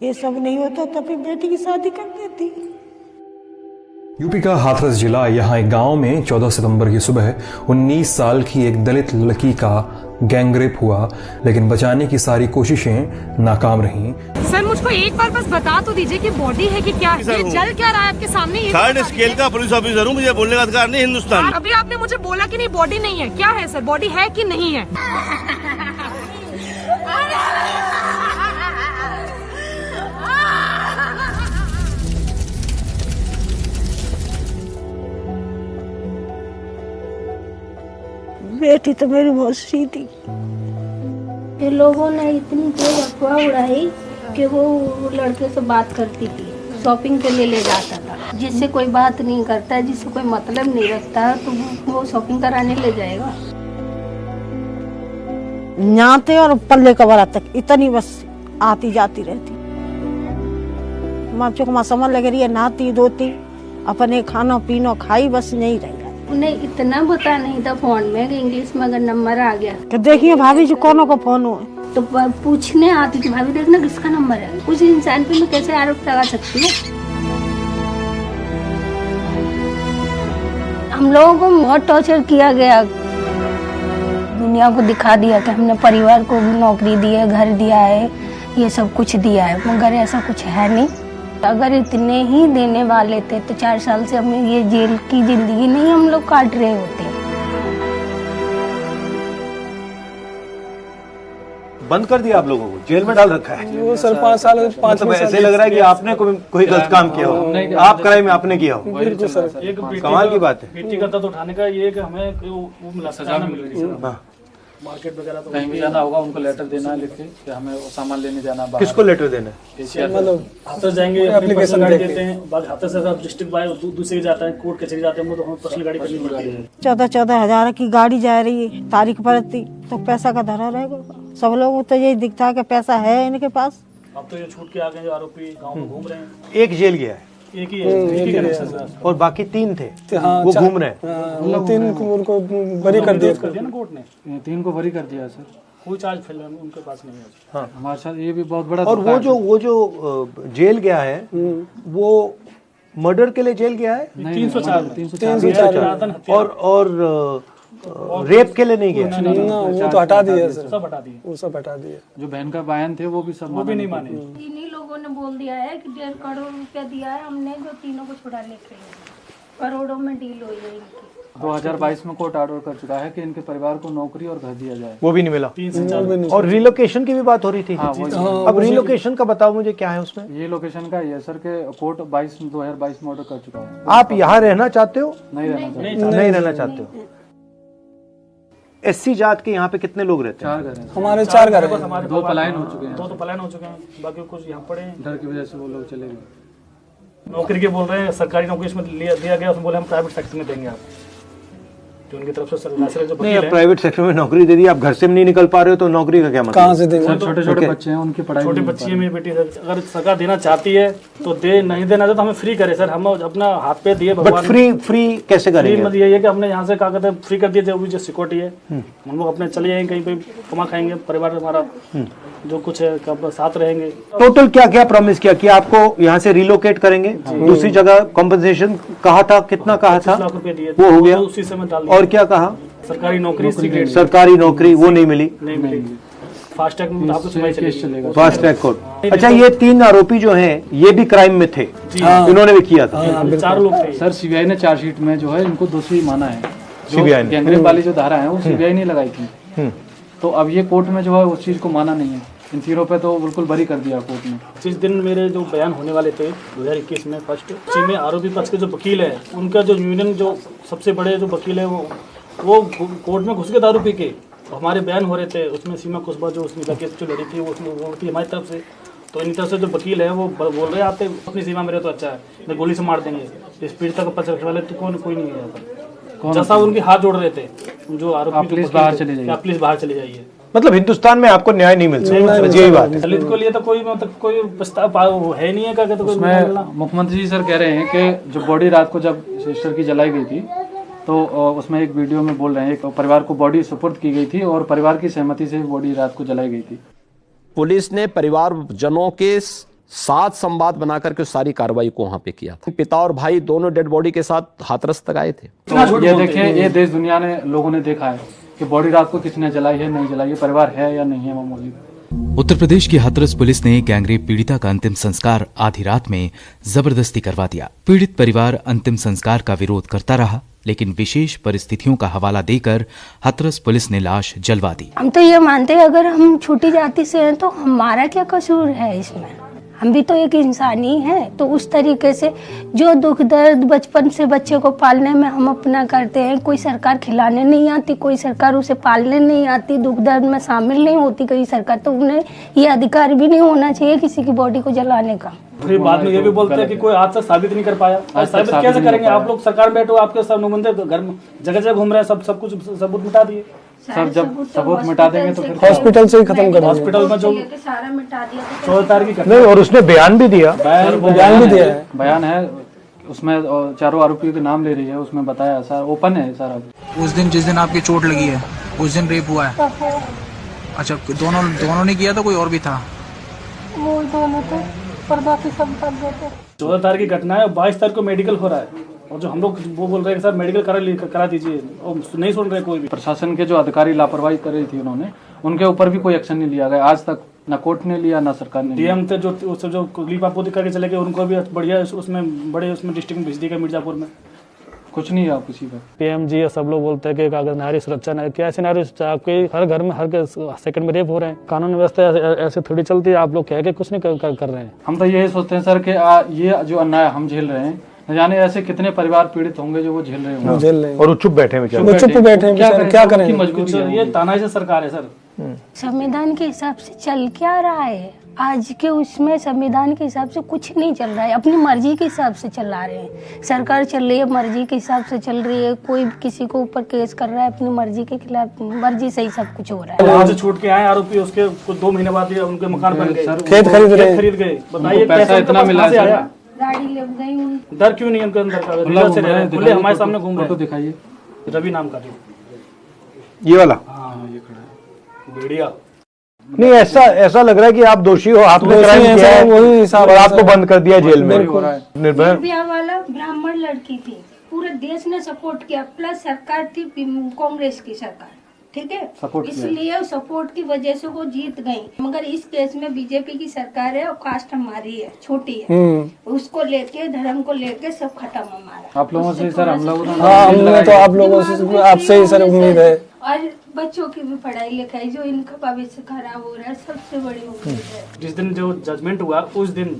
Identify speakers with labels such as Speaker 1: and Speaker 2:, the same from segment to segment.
Speaker 1: ये सब नहीं होता तो अपनी बेटी की शादी कर देती।
Speaker 2: यूपी का हाथरस जिला, यहाँ एक गांव में 14 सितंबर की सुबह 19 साल की एक दलित लड़की का गैंगरेप हुआ, लेकिन बचाने की सारी कोशिशें नाकाम रहीं।
Speaker 3: सर मुझको एक बार बस बता तो दीजिए कि बॉडी है कि क्या, ये जल क्या रहा है आपके सामने?
Speaker 4: थर्ड स्केल का पुलिस ऑफिसर हूँ, मुझे बोलने का अधिकार नहीं हिंदुस्तान।
Speaker 3: अभी आपने मुझे बोला कि नहीं बॉडी नहीं है, क्या है सर, बॉडी है कि नहीं है?
Speaker 1: बेटी तो मेरी बहुत सीधी।
Speaker 5: ये लोगों ने इतनी तेज अफवाह उड़ाई कि वो लड़के से बात करती थी, शॉपिंग के लिए ले जाता था। जिससे कोई बात नहीं करता, जिससे कोई मतलब नहीं रखता, तो वो शॉपिंग कराने ले जाएगा।
Speaker 1: न्याते और पल्ले कबरा तक इतनी बस आती जाती रहती। माँ चुक माँ समझ लग रही है, नहाती धोती अपने खाना पीना खाई, बस नहीं रही।
Speaker 5: उन्हें इतना पता नहीं था फोन में कि इंग्लिश में अगर नंबर आ गया
Speaker 1: तो देखिए भाभी जी कौनों को फोन हुआ
Speaker 5: तो पूछने आती थी, भाभी देखना किसका नंबर है। उस इंसान पे मैं कैसे आरोप लगा सकती हूँ? हम लोगों को बहुत टॉर्चर किया गया। दुनिया को दिखा दिया कि हमने परिवार को भी नौकरी दी है, घर दिया है, ये सब कुछ दिया है, मगर ऐसा कुछ है नहीं। अगर इतने ही देने वाले थे तो 4 साल से हमें ये जेल की जिंदगी नहीं हम लोग काट रहे होते।
Speaker 6: बंद कर दिया आप लोगों को, जेल में डाल रखा है।
Speaker 7: वो सर 5 साल
Speaker 6: मतलब ऐसे लग रहा है कि आपने कोई गलत काम किया हो, आप क्राइम में आपने किया हो।
Speaker 7: बिल्कुल सर,
Speaker 6: कमाल की बात है।
Speaker 7: बेटी का दर्द उठाने का ये कि हमें वो मिला, सजा मिल रही है। मार्केट वगैरह तो कहीं भी जाना होगा उनको लेटर देना है, लिख के कि हमें वो सामान लेने जाना है।
Speaker 6: किसको लेटर देना है?
Speaker 7: मतलब हाथरस जाएंगे, एप्लीकेशन गाड़ी देते हैं, बाद हाथरस से डिस्ट्रिक्ट बाय दूसरे जाता है, कोर्ट कचहरी जाते हैं, तो हमें पर्सनल गाड़ी करनी पड़ती है।
Speaker 1: 14-14 हजार की गाड़ी जा रही है, तारीख पड़ती तो पैसा का धरा रहेगा। सब लोगों को तो यही दिखता है कि पैसा है इनके पास।
Speaker 7: अब तो ये छूट के आ गए, जो आरोपी गाँव में घूम रहे हैं।
Speaker 6: एक जेल गया है,
Speaker 7: एक ही है
Speaker 6: और बाकी 3 थे, वो घूम रहे
Speaker 7: हैं। 3 को उनको बरी कर दिया ना कोर्ट ने, 3 को बरी कर दिया सर। कोई चार्ज फिलहाल उनके पास नहीं है। हाँ, हमारे साथ ये भी बहुत बड़ा।
Speaker 6: और वो जो जेल गया है वो मर्डर के लिए जेल गया है।
Speaker 7: 304
Speaker 6: और रेप के लिए नहीं गया।
Speaker 7: वो तो हटा दिया सर, सब हटा दिया, वो सब हटा दिया। जो बहन का बयान थे वो भी सब, वो भी नहीं माने।
Speaker 5: इन्हीं लोगों ने बोल दिया है कि 1.5 करोड़ रुपया दिया है हमने, जो तीनों को छुड़ाने के लिए। करोड़ों में डील हुई है इनकी।
Speaker 7: 2022 में कोर्ट ऑर्डर कर चुका है कि इनके परिवार को नौकरी और घर दिया जाए,
Speaker 6: वो भी नहीं मिला।
Speaker 7: 3 से 4
Speaker 6: और रिलोकेशन की भी बात हो रही थी। अब रिलोकेशन का बताओ मुझे, क्या है उसमें?
Speaker 7: ये लोकेशन का ये सर के कोर्ट 2022 में ऑर्डर कर चुका है।
Speaker 6: आप यहाँ रहना चाहते हो?
Speaker 7: नहीं
Speaker 6: रहना चाहते हो। एससी जात के यहाँ पे कितने लोग रहते हैं?
Speaker 7: 4 घर हैं
Speaker 1: हमारे 4 घर हैं।
Speaker 7: 2 पलायन हो चुके हैं। 2 तो पलायन हो चुके हैं, बाकी कुछ यहाँ पड़े हैं। डर की वजह से वो लोग चले गए। नौकरी के बोल रहे हैं, सरकारी नौकरी इसमें दिया गया, उसमें बोले हम प्राइवेट सेक्टर में देंगे आप। जो उनकी तरफ से सरकार जो
Speaker 6: नहीं, प्राइवेट सेक्टर में नौकरी दे दी, आप घर से नहीं निकल पा रहे हो तो नौकरी का क्या मतलब?
Speaker 7: कहाँ से देंगे? छोटे बच्चे हैं, उनकी पढ़ाई। छोटी बच्ची है मेरी बेटी। अगर सरकार देना चाहती है तो दे, नहीं देना तो हमें फ्री करे सर। हम अपना हाथ पे दिए भगवान।
Speaker 6: फ्री कैसे करेंगे?
Speaker 7: फ्री ये है कि हमने यहाँ से क्या कहते हैं फ्री कर दिए थे, जो सिक्योरिटी है, हम लोग अपने चले जाएंगे कहीं पे, कमा खाएंगे, परिवार हमारा जो कुछ है साथ रहेंगे।
Speaker 6: टोटल क्या क्या प्रॉमिस किया कि आपको यहाँ से रिलोकेट करेंगे, दूसरी जगह कॉम्पनसेशन कहा था, कितना कहा था?
Speaker 7: 25 लाख रुपए दिए,
Speaker 6: वो हो गया,
Speaker 7: उसी समय डाल दिया।
Speaker 6: और क्या कहा?
Speaker 7: सरकारी नौकरी,
Speaker 6: सरकारी नौकरी वो नहीं मिली।
Speaker 7: फास्ट ट्रैक में आपको सुनाई चलेगा,
Speaker 6: फास्ट ट्रैक कोर्ट। अच्छा, ये 3 आरोपी जो हैं ये भी क्राइम में थे, इन्होंने भी किया था।
Speaker 7: 4 लोग थे सर। सीबीआई ने चार्जशीट में जो है इनको दोषी माना है।
Speaker 6: सीबीआई ने
Speaker 7: गैंगरेप वाली जो धारा है वो सीबीआई ने लगाई थी, तो अब ये कोर्ट में जो है उस चीज को माना नहीं है। इन तीनों पे तो बिल्कुल बरी कर दिया कोर्ट ने। जिस दिन मेरे जो बयान होने वाले थे 2021 में फर्स्ट, उसी में आरोपी पक्ष के जो वकील है, उनका जो यूनियन जो सबसे बड़े जो वकील है वो कोर्ट में घुस के दारू पी के हमारे बयान हो रहे थे उसमें सीमा कुशबा जो उसमें केस जो लड़ी थी वो थी हमारी तरफ से, तो इन तरफ से जो वकील है वो बोल रहे आते अपनी सीमा मेरे तो अच्छा है, नहीं गोली से मार देंगे, स्पीड तक पच रखने वाले तो कोई नहीं है यहाँ पर। जैसा उनके हाथ जोड़ रहे थे जो आरोपी,
Speaker 2: प्लीज बाहर चले जाइए,
Speaker 7: प्लीज बाहर चले जाइए।
Speaker 6: मतलब हिंदुस्तान में आपको न्याय नहीं मिल सकता, यही बात है।
Speaker 7: दलित को लिए तो कोई मतलब कोई प्रस्ताव है नहीं है क्या, तो
Speaker 2: उसमें मुख्यमंत्री जी सर कह रहे हैं कि जो बॉडी रात को जब सिस्टर की जलाई गई थी तो उसमें एक वीडियो में बोल रहे हैं एक परिवार को बॉडी सुपुर्द की गई थी और परिवार की सहमति से बॉडी रात को जलाई गई थी।
Speaker 8: पुलिस ने परिवारजनों के साथ संवाद बनाकर के सारी कार्रवाई को वहां पे किया था। पिता और भाई दोनों डेड बॉडी के साथ हाथरस तक आए थे।
Speaker 2: तो ये देखिए, ये देश दुनिया ने लोगों ने देखा है कि बॉडी रात को किसने जलाई है, नहीं जलाई है, परिवार है या नहीं है मामूली।
Speaker 9: उत्तर प्रदेश की हाथरस पुलिस ने गैंगरेप पीड़िता का अंतिम संस्कार आधी रात में जबरदस्ती करवा दिया। पीड़ित परिवार अंतिम संस्कार का विरोध करता रहा, लेकिन विशेष परिस्थितियों का हवाला देकर हाथरस पुलिस ने लाश जलवा दी।
Speaker 5: हम तो ये मानते हैं अगर हम छोटी जाति से हैं तो हमारा क्या कसूर है इसमें, हम भी तो एक इंसान ही हैं। तो उस तरीके से जो दुख दर्द बचपन से बच्चे को पालने में हम अपना करते हैं, कोई सरकार खिलाने नहीं आती, कोई सरकार उसे पालने नहीं आती, दुख दर्द में शामिल नहीं होती कोई सरकार, तो उन्हें ये अधिकार भी नहीं होना चाहिए किसी की बॉडी को जलाने का।
Speaker 7: फिर बाद में ये भी बोलते हैं कि कोई आज तक साबित नहीं कर पाया। आज साबित कैसे करेंगे? आप लोग सरकार में बैठो, आपके सब नुमाइंदे घर में जगह जगह घूम रहे हैं, सब कुछ सबूत मिटा दिए।
Speaker 2: सब जब सबूत मिटा देंगे तो फिर
Speaker 6: हॉस्पिटल से ही खत्म कर,
Speaker 7: हॉस्पिटल में जो
Speaker 5: सारा मिटा दिया
Speaker 7: 14 तारीख की
Speaker 6: नहीं, और उसने बयान भी दिया,
Speaker 2: बयान है उसमें चारों आरोपियों के नाम ले रही है, उसमें बताया सर ओपन है सारा।
Speaker 10: उस दिन जिस दिन आपकी चोट लगी है उस दिन रेप हुआ है? अच्छा, दोनों ने किया था, कोई और भी था?
Speaker 5: वो दोनों तो पर्दा की सब कर देते।
Speaker 7: 14 तारीख की घटना है और 22 तारीख को मेडिकल हो रहा है, और जो हम लोग वो बोल रहे हैं सर मेडिकल करा दीजिए, और नहीं सुन रहे कोई भी।
Speaker 2: प्रशासन के जो अधिकारी लापरवाही कर रही थी उन्होंने, उनके ऊपर भी कोई एक्शन नहीं लिया गया आज तक, ना कोर्ट ने लिया ना सरकार ने।
Speaker 7: डीएम थे जो लीपापोती करके चले गए, उनको भी बढ़िया उसमें बड़े डिस्ट्रिक्ट में भेज दिया मिर्जापुर में,
Speaker 2: कुछ नहीं है किसी का।
Speaker 7: पीएमजी या सब लोग बोलते हैं कि अगर नारी सुरक्षा नहीं, क्या ऐसे नारी सुरक्षा? आपके हर घर में हर सेकंड में रेप हो रहे हैं, कानून व्यवस्था ऐसे थोड़ी चलती है। आप लोग कह के कुछ नहीं कर रहे हैं।
Speaker 2: हम तो यही सोचते हैं सर कि ये जो अन्याय हम झेल रहे हैं, न जाने ऐसे कितने परिवार पीड़ित होंगे जो वो झेल रहे होंगे,
Speaker 6: और वो चुप बैठे हैं,
Speaker 2: क्या करें? मजबूरी है,
Speaker 7: ये तानाशाही से सरकार है सर।
Speaker 5: संविधान के हिसाब से चल क्या रहा है आज के उसमें? संविधान के हिसाब से कुछ नहीं चल रहा है, अपनी मर्जी के हिसाब से चला रहे हैं। सरकार चल रही है मर्जी के हिसाब से चल रही है, कोई किसी को ऊपर केस कर रहा है अपनी मर्जी के खिलाफ, मर्जी से ही सब कुछ हो रहा है।
Speaker 7: वहाँ से छूट के आए आरोपी, उसके कुछ 2 महीने बाद उनके मकान बन गए,
Speaker 2: खेत
Speaker 7: खरीद गए। बताइए
Speaker 2: पैसा इतना मिला है,
Speaker 5: गाड़ी लग गई,
Speaker 7: डर क्यों नहीं उनके अंदर? खुले हमारे सामने घूम रहे हैं।
Speaker 2: दिखाइए,
Speaker 7: रवि नाम का
Speaker 6: ये वाला।
Speaker 7: हाँ ये खड़ा है भेड़िया।
Speaker 6: नहीं, ऐसा लग रहा है कि आप दोषी हो, आपने क्राइम किया है, वही और आपको बंद कर दिया जेल में।
Speaker 5: निर्भया वाला ब्राह्मण लड़की थी, पूरे देश ने सपोर्ट किया, प्लस सरकार थी कांग्रेस की सरकार, ठीक है, इसलिए सपोर्ट की वजह से वो जीत गई। मगर इस केस में बीजेपी की सरकार है और कास्ट हमारी है, छोटी है, उसको लेके धर्म को लेके सब खत्म हमारा।
Speaker 2: आप लोगों से सर हम लोग
Speaker 6: तो आप लोगों से आपसे ही सर उम्मीद है,
Speaker 5: और बच्चों की भी पढ़ाई लिखाई, जो इनका भविष्य खराब हो रहा है, सबसे बड़ी उम्मीद है।
Speaker 7: जिस दिन जो जजमेंट हुआ उस दिन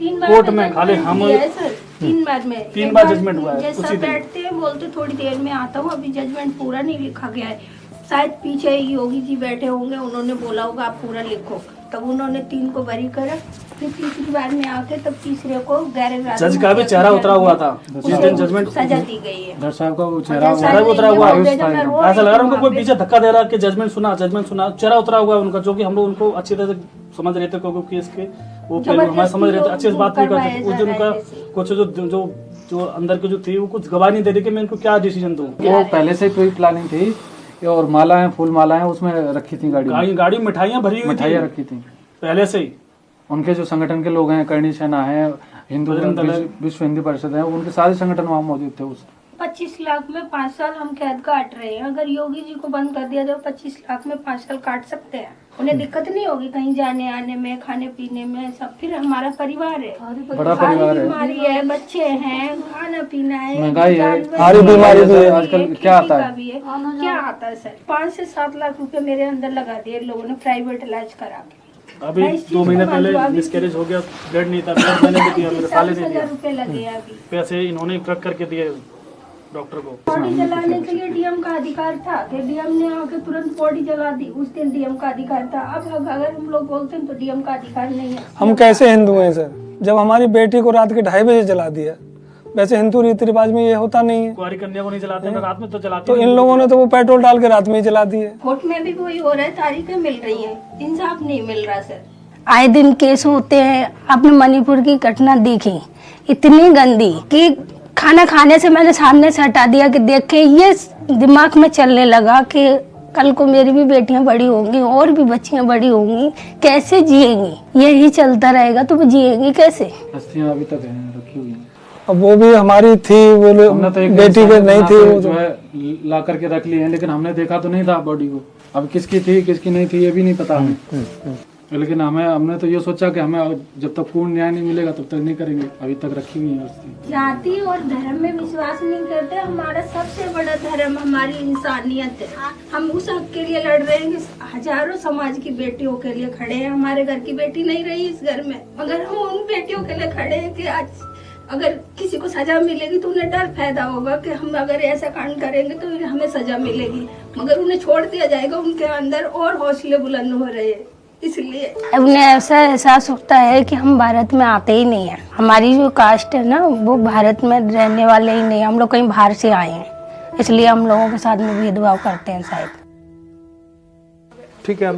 Speaker 5: 3
Speaker 7: कोर्ट में खाली हम
Speaker 5: 3 बार में
Speaker 7: 3 बार जजमेंट हुआ है
Speaker 5: जैसा
Speaker 7: उसी दिन।
Speaker 5: बैठते हैं बोलते थोड़ी देर में आता हूँ, अभी जजमेंट पूरा नहीं लिखा गया है, शायद पीछे योगी जी बैठे होंगे, उन्होंने बोला होगा आप पूरा लिखो, तब उन्होंने 3 को बरी करा, फिर तीसरी बार में आके तब तीसरे को गैर
Speaker 7: जज का भी चेहरा उतरा हुआ था जिस दिन जजमेंट
Speaker 5: सजा दी गई है।
Speaker 2: जज साहब का चेहरा
Speaker 7: उतरा हुआ, ऐसा लग रहा है उनको कोई पीछे धक्का दे रहा कि जजमेंट सुना, चेहरा उतरा हुआ है उनका, जो कि हम लोग उनको अच्छी तरह से समझ रहे थे, क्योंकि केस के वो हमारे समझ रहे थे, अच्छे से बात नहीं करते। उस दिन उनका कुछ जो अंदर की जो थी वो कुछ गवाह नहीं दे रही कि मैं इनको क्या डिसीजन दूं।
Speaker 2: वो पहले से कोई प्लानिंग थी, और मालाएं, फूल मालाएं उसमें रखी थी,
Speaker 7: गाड़ी मिठाइयाँ भरी हुई,
Speaker 2: मिठाइयाँ रखी थी
Speaker 7: पहले से ही।
Speaker 2: उनके जो संगठन के लोग हैं, करणी सेना है, हिंदू विश्व हिंदी परिषद है, उनके सारे संगठन वहाँ मौजूद थे। उस
Speaker 5: 25 लाख में 5 साल हम कैद काट रहे हैं, अगर योगी जी को बंद कर दिया तो 25 लाख में 5 साल काट सकते हैं, उन्हें दिक्कत नहीं होगी कहीं जाने आने में, खाने पीने में, सब। फिर हमारा परिवार है,
Speaker 2: बड़ा परिवार है,
Speaker 5: बीमारी है, बच्चे हैं, खाना पीना है,
Speaker 2: महंगाई है,
Speaker 6: सारी बीमारी भी है।
Speaker 2: आजकल क्या आता है,
Speaker 5: क्या आता है सर? 5 से 7 लाख रुपए मेरे अंदर लगा दिए लोगों ने प्राइवेट इलाज करा के।
Speaker 7: अभी 2 महीने पहले मिसकैरेज हो गया, ब्लड नहीं था, ब्लड मैंने भी दिया, मेरे साले ने दिया,
Speaker 5: रुपए लगे अभी
Speaker 7: पैसे इन्होंने ट्रक करके दिए। डॉक्टर को।
Speaker 5: बॉडी जलाने के लिए डीएम का अधिकार था कि डीएम ने आके तुरंत बॉडी जला दी। उस दिन डीएम का अधिकार था। अब अगर हम लोग बोलते हैं तो डीएम का अधिकार नहीं है।
Speaker 11: हम कैसे हिंदू हैं सर, जब हमारी बेटी को रात के 2:30 बजे जला दिया? वैसे हिंदू रीति रिवाज में ये होता नहीं है।
Speaker 7: कुंवारी कन्या को नहीं जलाते ना, रात में तो जलाते।
Speaker 11: तो इन लोगों ने तो वो पेट्रोल डाल के रात में ही जला दिए।
Speaker 5: कोर्ट में भी वही हो रहा है, तारीखें मिल रही है, इंसाफ नहीं मिल रहा सर। आए दिन केस होते हैं। आपने मणिपुर की घटना देखी, इतनी गंदी कि खाना खाने से मैंने सामने से हटा दिया कि देखे। ये दिमाग में चलने लगा कि कल को मेरी भी बेटियां बड़ी होंगी और भी बच्चियां बड़ी होंगी, कैसे जिएंगी? यही चलता रहेगा तो वो जिएंगी कैसे?
Speaker 7: अस्थियां अभी तक हैं, रखी हुई हैं।
Speaker 11: अब वो भी हमारी थी, वो
Speaker 7: तो
Speaker 11: बेटी के नहीं थी, वो
Speaker 7: जो है ला करके रख ली है, लेकिन हमने देखा तो नहीं था बॉडी को। अब किसकी थी किसकी नहीं थी ये भी नहीं पता हमें। लेकिन हमने तो ये सोचा कि हमें जब तक पूर्ण न्याय नहीं मिलेगा तब तक नहीं करेंगे। अभी तक रखी हुई है।
Speaker 5: जाति और धर्म में विश्वास नहीं करते। हमारा सबसे बड़ा धर्म हमारी इंसानियत है। हम उस हक के लिए लड़ रहे हैं कि हजारों समाज की बेटियों के लिए खड़े हैं। हमारे घर की बेटी नहीं रही इस घर में, मगर हम उन बेटियों के लिए खड़े हैं कि आज अगर किसी को सजा मिलेगी तो उन्हें डर पैदा होगा कि हम अगर ऐसा कांड करेंगे तो हमें सजा मिलेगी, मगर उन्हें छोड़ दिया जाएगा। उनके अंदर और हौसले बुलंद हो रहे हैं, इसलिए उन्हें ऐसा एहसास होता है कि हम भारत में आते ही नहीं है। हमारी जो कास्ट है ना वो भारत में रहने वाले ही नहीं, हम लोग कहीं बाहर से आए हैं, इसलिए हम लोगों के साथ में भेदभाव करते हैं शायद।
Speaker 6: ठीक है,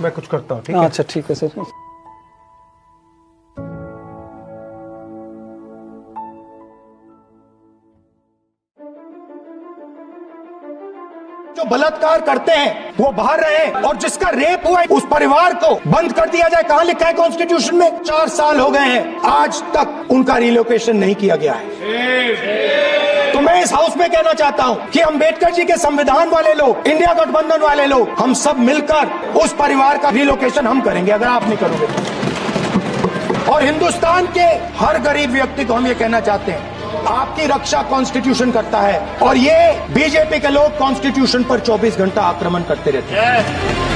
Speaker 6: मैं कुछ करता हूँ। ठीक है,
Speaker 11: अच्छा ठीक है सर।
Speaker 12: जो बलात्कार करते हैं वो बाहर रहे, और जिसका रेप हुआ है उस परिवार को बंद कर दिया जाए। कहां लिखा है कॉन्स्टिट्यूशन में? 4 साल हो गए हैं, आज तक उनका रिलोकेशन नहीं किया गया है। तो मैं इस हाउस में कहना चाहता हूं कि अम्बेडकर जी के संविधान वाले लोग, इंडिया गठबंधन वाले लोग, हम सब मिलकर उस परिवार का रिलोकेशन हम करेंगे अगर आप नहीं करोगे तो। और हिंदुस्तान के हर गरीब व्यक्ति को हम ये कहना चाहते हैं, आपकी रक्षा कॉन्स्टिट्यूशन करता है, और ये बीजेपी के लोग कॉन्स्टिट्यूशन पर 24 घंटा आक्रमण करते रहते हैं।